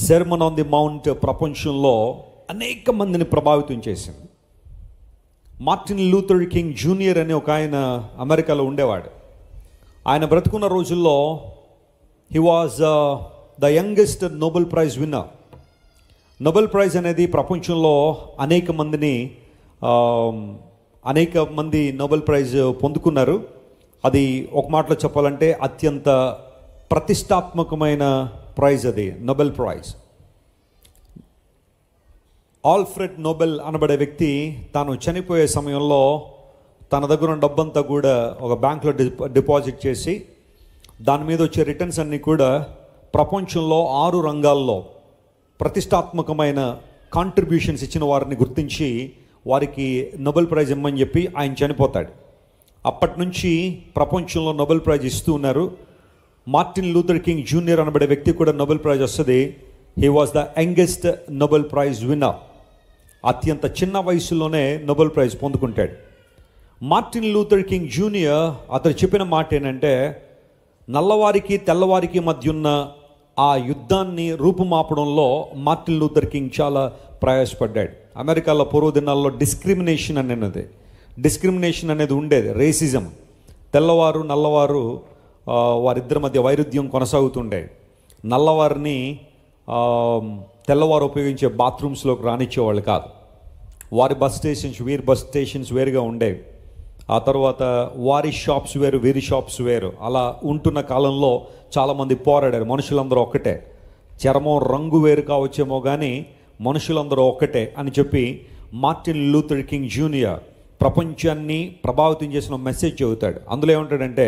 Sermon on the mount ప్రపంచంలో అనేక మందిని ప్రభావితం చేసింది. మార్టిన్ లూథర్ కింగ్ జూనియర్ అనే ఒక ఆయన అమెరికాలో ఉండేవాడు. ఆయన బ్రతుకున్న రోజుల్లో he was the youngest Nobel prize winner. Nobel prize అనేది ప్రపంచంలో అనేక మంది నోబెల్ ప్రైజ్ పొందుకున్నారు. అది ఒక మాటలో చెప్పాలంటే అత్యంత ప్రతిష్టాత్మకమైన ప్రైజ్ అది, నోబెల్ ప్రైజ్. ఆల్ఫ్రెడ్ నోబెల్ అనబడే వ్యక్తి తాను చనిపోయే సమయంలో తన దగ్గర ఉన్న డబ్బంతా కూడా ఒక బ్యాంకులో డిపాజిట్ చేసి దాని మీద వచ్చే రిటర్న్స్ అన్నీ కూడా ప్రపంచంలో 6 రంగాల్లో ప్రతిష్టాత్మకమైన కాంట్రిబ్యూషన్స్ ఇచ్చిన వారిని గుర్తించి వారికి నోబెల్ ప్రైజ్ ఇమ్మని చెప్పి ఆయన చనిపోతాడు. అప్పటి నుంచి ప్రపంచంలో నోబెల్ ప్రైజ్ ఇస్తూ ఉన్నారు. మార్టిన్ లూథర్ కింగ్ జూనియర్ అనబడే వ్యక్తి కూడా నోబెల్ ప్రైజ్ వస్తుంది. He was the youngest Nobel prize winner. అత్యంత చిన్న వయసులోనే నోబెల్ ప్రైజ్ పొందుకుంటాడు. మార్టిన్ లూథర్ కింగ్ జూనియర్ అతను చెప్పిన మాట ఏంటంటే, నల్లవారికి తెల్లవారికి మధ్య ఉన్న ఆ యుద్ధాన్ని రూపుమాపడంలో మార్టిన్ లూథర్ కింగ్ చాలా ప్రయాసపడ్డాడు. అమెరికాలో పూర్వ దినాల్లో డిస్క్రిమినేషన్ అనేది ఉండేది. రేసిజం, తెల్లవారు నల్లవారు వారిద్దరి మధ్య వైరుధ్యం కొనసాగుతుండే. నల్లవారిని తెల్లవారు ఉపయోగించే బాత్రూమ్స్లోకి రానిచ్చేవాళ్ళు కాదు. వారి బస్ స్టేషన్స్, వీరి బస్ స్టేషన్స్ వేరుగా ఉండేవి. ఆ తర్వాత వారి షాప్స్ వేరు, వీరి షాప్స్ వేరు. అలా ఉంటున్న కాలంలో చాలామంది పోరాడారు. మనుషులందరూ ఒక్కటే, చర్మం రంగు వేరు కావచ్చేమో కానీ మనుషులందరూ ఒక్కటే అని చెప్పి మార్టిన్ లూథర్ కింగ్ జూనియర్ ప్రపంచాన్ని ప్రభావితం చేసిన మెసేజ్ చెబుతాడు. అందులో ఏమంటాడంటే,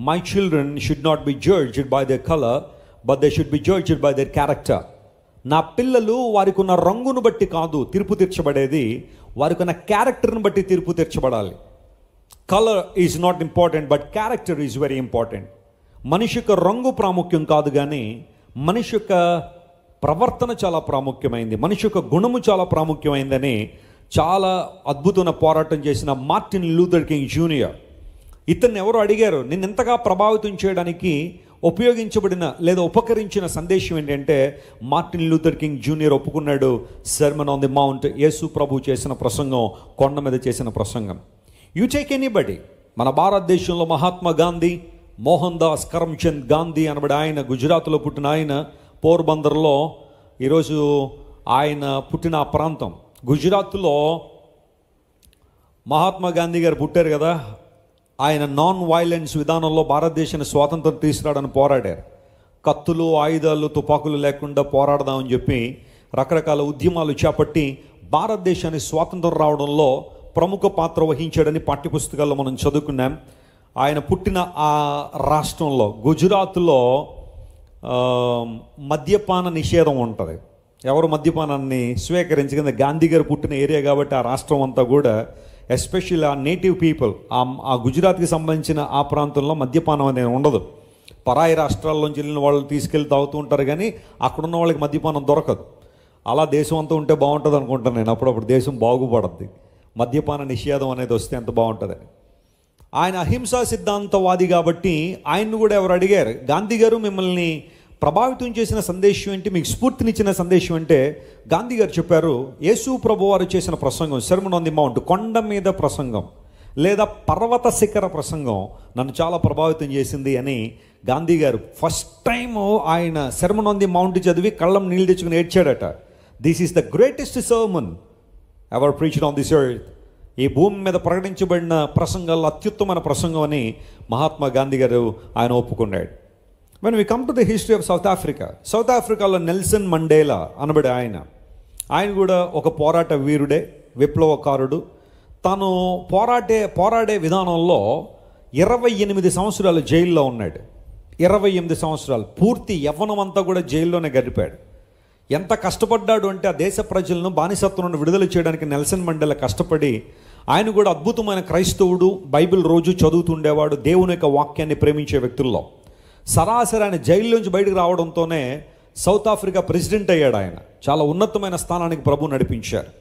my children should not be judged by their colour but they should be judged by their character. నా పిల్లలు వారికి ఉన్న రంగును బట్టి కాదు తీర్పు తీర్చబడేది, వారికి ఉన్న క్యారెక్టర్ని బట్టి తీర్పు తీర్చబడాలి. Colour is not important but character is very important. మనిషి యొక్క రంగు ప్రాముఖ్యం కాదు కానీ మనిషి యొక్క ప్రవర్తన చాలా ప్రాముఖ్యమైంది, మనిషి యొక్క గుణము చాలా ప్రాముఖ్యమైందని చాలా అద్భుతమైన పోరాటం చేసిన మార్టిన్ లూథర్ కింగ్ జూనియర్. ఇతన్ని ఎవరు అడిగారు, నిన్ను ఎంతగా ప్రభావితం చేయడానికి ఉపయోగించబడిన లేదా ఉపకరించిన సందేశం ఏంటంటే, మార్టిన్ లూథర్ కింగ్ జూనియర్ ఒప్పుకున్నాడు. సెర్మన్ ఆన్ ది మౌంట్, యేసు ప్రభు చేసిన ప్రసంగం, కొండ మీద చేసిన ప్రసంగం. యూ టేక్ ఎనీబడి, మన భారతదేశంలో మహాత్మా గాంధీ, మోహన్ దాస్ కరమ్చంద్ గాంధీ అనబడి ఆయన గుజరాత్లో పుట్టిన ఆయన, పోర్బందర్లో ఈరోజు ఆయన పుట్టిన ఆ ప్రాంతం. గుజరాత్లో మహాత్మా గాంధీ గారు పుట్టారు కదా. ఆయన నాన్ వైలెన్స్ విధానంలో భారతదేశాన్ని స్వాతంత్రం తీసుకురావడానికి పోరాడారు. కత్తులు, ఆయుధాలు, తుపాకులు లేకుండా పోరాడదామని చెప్పి రకరకాల ఉద్యమాలు చేపట్టి భారతదేశానికి స్వాతంత్రం రావడంలో ప్రముఖ పాత్ర వహించాడని పాఠ్యపుస్తకాల్లో మనం చదువుకున్నాం. ఆయన పుట్టిన ఆ రాష్ట్రంలో గుజరాత్లో మద్యపాన నిషేధం ఉంటుంది. ఎవరు మద్యపానాన్ని స్వీకరించకుండా, గాంధీ గారు పుట్టిన ఏరియా కాబట్టి ఆ రాష్ట్రం అంతా కూడా ఎస్పెషల్లీ ఆ నేటివ్ పీపుల్, ఆ గుజరాత్కి సంబంధించిన ఆ ప్రాంతంలో మద్యపానం అనేది ఉండదు. పరాయి రాష్ట్రాల్లోంచి వెళ్ళిన వాళ్ళు తీసుకెళ్ళి తాగుతూ ఉంటారు కానీ అక్కడున్న వాళ్ళకి మద్యపానం దొరకదు. అలా దేశం అంతా ఉంటే బాగుంటుంది అనుకుంటాను నేను. అప్పుడప్పుడు దేశం బాగుపడుద్ది మద్యపాన నిషేధం అనేది వస్తే ఎంత బాగుంటుందని. ఆయన అహింసా సిద్ధాంతవాది కాబట్టి ఆయన్ను కూడా ఎవరు అడిగారు, గాంధీ గారు మిమ్మల్ని ప్రభావితం చేసిన సందేశం ఏంటి, మీకు స్ఫూర్తినిచ్చిన సందేశం అంటే గాంధీ గారు చెప్పారు, యేసు ప్రభు వారు చేసిన ప్రసంగం, సెర్మన్ ఆన్ ది మౌంట్, కొండ మీద ప్రసంగం లేదా పర్వత శిఖర ప్రసంగం నన్ను చాలా ప్రభావితం చేసింది అని గాంధీ గారు ఫస్ట్ టైం ఆయన సెర్మన్ ఆన్ ది మౌంట్ చదివి కళ్ళం నీళ్ళు తెచ్చుకుని ఏడ్చాడట. This is the greatest sermon ever preached on this earth. ఈ భూమి మీద ప్రకటించబడిన ప్రసంగాల్లో అత్యుత్తమైన ప్రసంగం అని మహాత్మా గాంధీ గారు ఆయన ఒప్పుకున్నాడు. When we come to the history of South Africa, south ఆఫ్రికాలో నెల్సన్ మండేలా అనబడే ఆయన కూడా ఒక పోరాట వీరుడే, విప్లవకారుడు. తను పోరాడే విధానంలో 28 సంవత్సరాలు జైల్లో ఉన్నాడు. 28 సంవత్సరాలు పూర్తి యవ్వనం అంతా కూడా జైల్లోనే గడిపాడు. ఎంత కష్టపడ్డాడు అంటే ఆ దేశ ప్రజలను బానిసత్వం నుండి విడుదల చేయడానికి నెల్సన్ మండేలా కష్టపడి, ఆయన కూడా అద్భుతమైన క్రైస్తవుడు, బైబిల్ రోజు చదువుతుండేవాడు, దేవుని యొక్క వాక్యాన్ని ప్రేమించే వ్యక్తుల్లో. సరాసరి ఆయన జైల్లోంచి బయటకు రావడంతోనే సౌత్ ఆఫ్రికా ప్రెసిడెంట్ అయ్యాడు. ఆయన చాలా ఉన్నతమైన స్థానానికి ప్రభు నడిపించారు.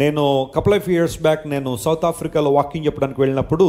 నేను కపుల్ ఆఫ్ ఇయర్స్ బ్యాక్ నేను సౌత్ ఆఫ్రికాలో వాకింగ్ చెప్పడానికి వెళ్ళినప్పుడు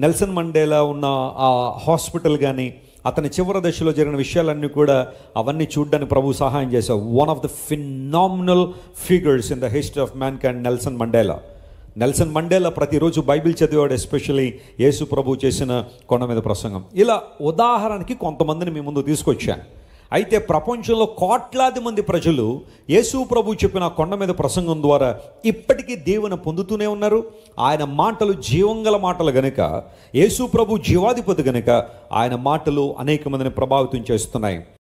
నెల్సన్ మండేలా ఉన్న ఆ హాస్పిటల్ కానీ అతని చివరి దశలో జరిగిన విషయాలన్నీ కూడా అవన్నీ చూడడానికి ప్రభు సహాయం చేశారు. One of the phenomenal figures in the history of man kind Nelson Mandela ప్రతిరోజు బైబిల్ చదివాడు, ఎస్పెషల్లీ యేసు ప్రభు చేసిన కొండ మీద ప్రసంగం. ఇలా ఉదాహరణకి కొంతమందిని మీ ముందు తీసుకొచ్చాను. అయితే ప్రపంచంలో కోట్లాది మంది ప్రజలు యేసు ప్రభు చెప్పిన కొండ మీద ప్రసంగం ద్వారా ఇప్పటికీ దేవుని పొందుతూనే ఉన్నారు. ఆయన మాటలు జీవంగల మాటలు గనుక, యేసు ప్రభు జీవాధిపతి గనుక ఆయన మాటలు అనేక మందిని ప్రభావితం చేస్తున్నాయి.